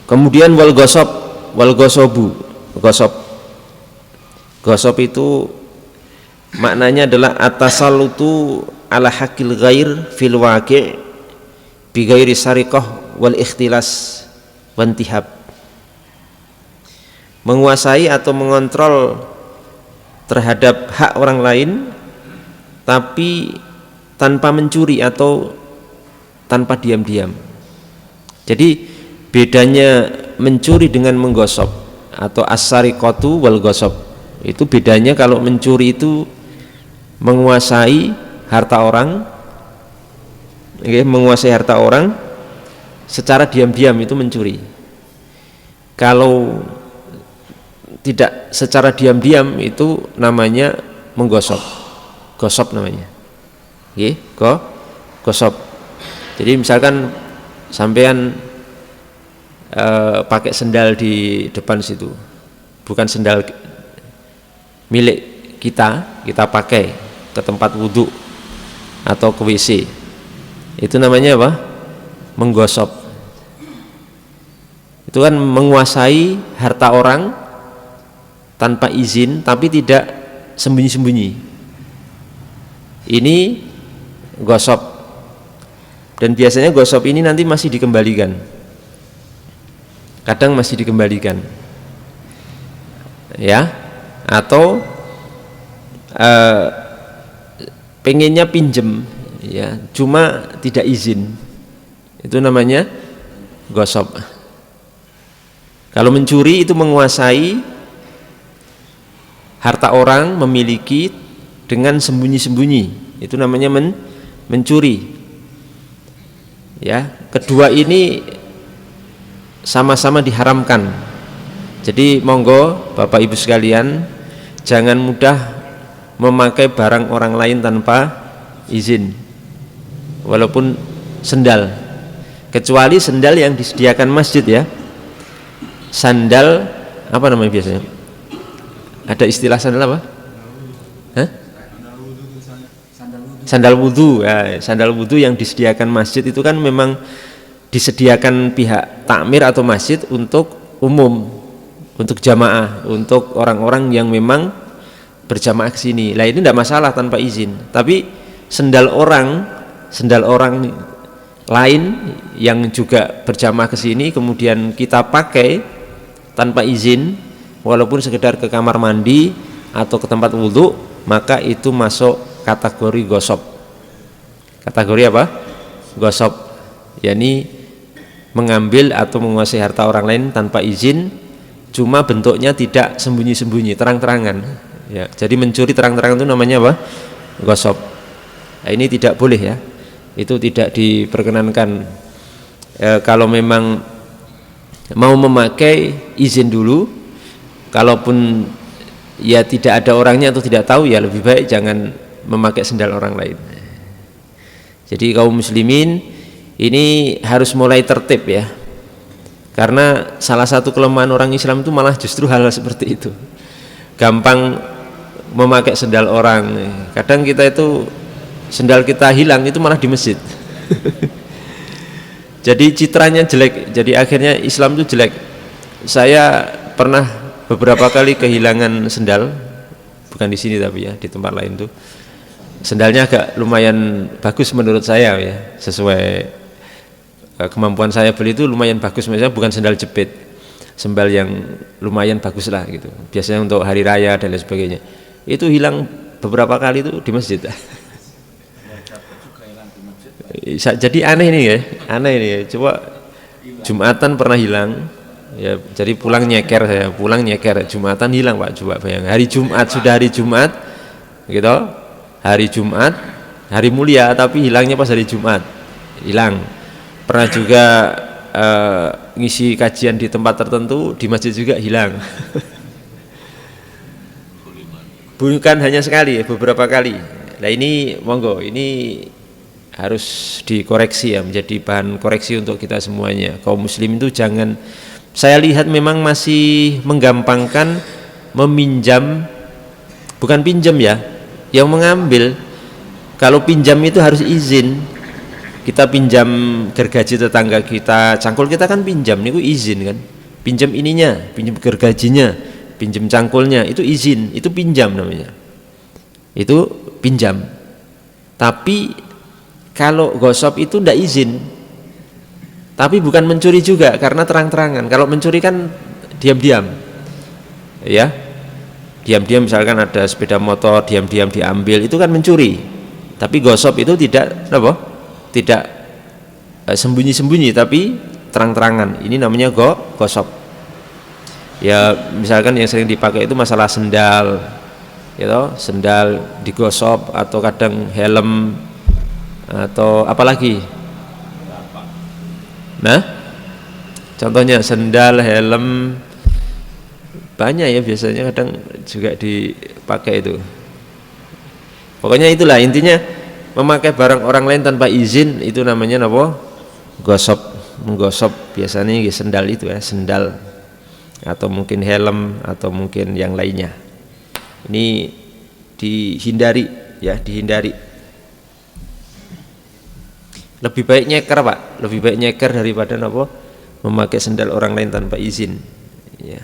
Kemudian wal gosobu, gosop itu maknanya adalah atasallutu ala hakil ghair fil waqi' bi ghairi sariqah wal ikhtilas wantihab, menguasai atau mengontrol terhadap hak orang lain tapi tanpa mencuri atau tanpa diam-diam. Jadi bedanya mencuri dengan menggosop atau as-sariqatu wal gosop itu bedanya. Kalau mencuri itu menguasai harta orang, menguasai harta orang secara diam-diam, itu mencuri. Kalau tidak secara diam-diam itu namanya menggosop, gosop namanya. Gosop. Jadi misalkan sampean pakai sendal di depan situ, bukan sendal milik kita pakai ke tempat wudhu atau ke WC, itu namanya apa? Menggosop. Itu kan menguasai harta orang tanpa izin tapi tidak sembunyi-sembunyi. Ini gosop. Dan biasanya gosop ini nanti masih dikembalikan, kadang masih dikembalikan, ya, atau pengennya pinjem, ya, cuma tidak izin, itu namanya gosop. Kalau mencuri itu menguasai harta orang, memiliki dengan sembunyi-sembunyi, itu namanya mencuri. Ya, kedua ini sama-sama diharamkan. Jadi monggo Bapak Ibu sekalian, jangan mudah memakai barang orang lain tanpa izin, walaupun sendal, kecuali sendal yang disediakan masjid, ya. Sandal apa namanya biasanya? Ada istilah sandal apa? Sandal wudhu, ya, sandal wudhu yang disediakan masjid itu kan memang disediakan pihak takmir atau masjid untuk umum, untuk jamaah, untuk orang-orang yang memang berjamaah ke sini. Lah ini tidak masalah tanpa izin. Tapi sendal orang lain yang juga berjamaah ke sini kemudian kita pakai tanpa izin, walaupun sekedar ke kamar mandi atau ke tempat wudhu, maka itu masuk kategori gosop. Kategori apa? Gosop, yakni mengambil atau menguasai harta orang lain tanpa izin, cuma bentuknya tidak sembunyi-sembunyi, terang-terangan, ya. Jadi mencuri terang-terangan itu namanya apa? Gosop. Nah, ini tidak boleh, ya, itu tidak diperkenankan. Kalau memang mau memakai, izin dulu. Kalaupun ya tidak ada orangnya atau tidak tahu, ya lebih baik jangan memakai sendal orang lain. Jadi kaum muslimin ini harus mulai tertib, ya, karena salah satu kelemahan orang Islam itu malah justru hal seperti itu, gampang memakai sendal orang. Kadang kita itu sendal kita hilang itu malah di masjid. Jadi citranya jelek, jadi akhirnya Islam itu jelek. Saya pernah beberapa kali kehilangan sendal, bukan di sini tapi ya di tempat lain tuh. Sendalnya agak lumayan bagus menurut saya, ya, sesuai kemampuan saya beli itu lumayan bagus, misalnya bukan sendal jepit, sendal yang lumayan bagus lah gitu. Biasanya untuk hari raya dan lain sebagainya. Itu hilang beberapa kali itu di masjid. Jadi aneh nih, ya, aneh nih, ya. Coba Jumatan pernah hilang, ya, jadi pulang nyeker, Jumatan hilang, Pak, coba bayang. Hari Jumat, sudah hari Jumat gitu, hari Jumat, hari mulia, tapi hilangnya pas hari Jumat, hilang. Pernah juga ngisi kajian di tempat tertentu, di masjid juga hilang. Bukan hanya sekali, beberapa kali. Nah ini monggo, ini harus dikoreksi, ya, menjadi bahan koreksi untuk kita semuanya. Kaum muslim itu jangan, saya lihat memang masih menggampangkan meminjam, bukan pinjam, ya, yang mengambil. Kalau pinjam itu harus izin, kita pinjam gergaji tetangga kita, cangkul kita kan pinjam, niku izin kan, pinjam ininya, pinjam gergajinya, pinjam cangkulnya, itu izin, itu pinjam namanya, itu pinjam. Tapi kalau gosop itu ndak izin, tapi bukan mencuri juga karena terang-terangan. Kalau mencuri kan diam-diam, ya, diam-diam, misalkan ada sepeda motor diam-diam diambil, itu kan mencuri. Tapi gosop itu tidak apa? Tidak sembunyi-sembunyi tapi terang-terangan. Ini namanya gosop. Ya misalkan yang sering dipakai itu masalah sendal, gitu, sendal digosop, atau kadang helm, atau apalagi. Nah, contohnya sendal, helm, banyak ya biasanya kadang juga dipakai itu. Pokoknya itulah intinya, memakai barang orang lain tanpa izin itu namanya apa? Gosop. Menggosop biasanya sendal itu ya, sendal atau mungkin helm atau mungkin yang lainnya. Ini dihindari ya, dihindari. Lebih baik nyeker Pak, lebih baik nyeker daripada apa? Memakai sendal orang lain tanpa izin. Ya.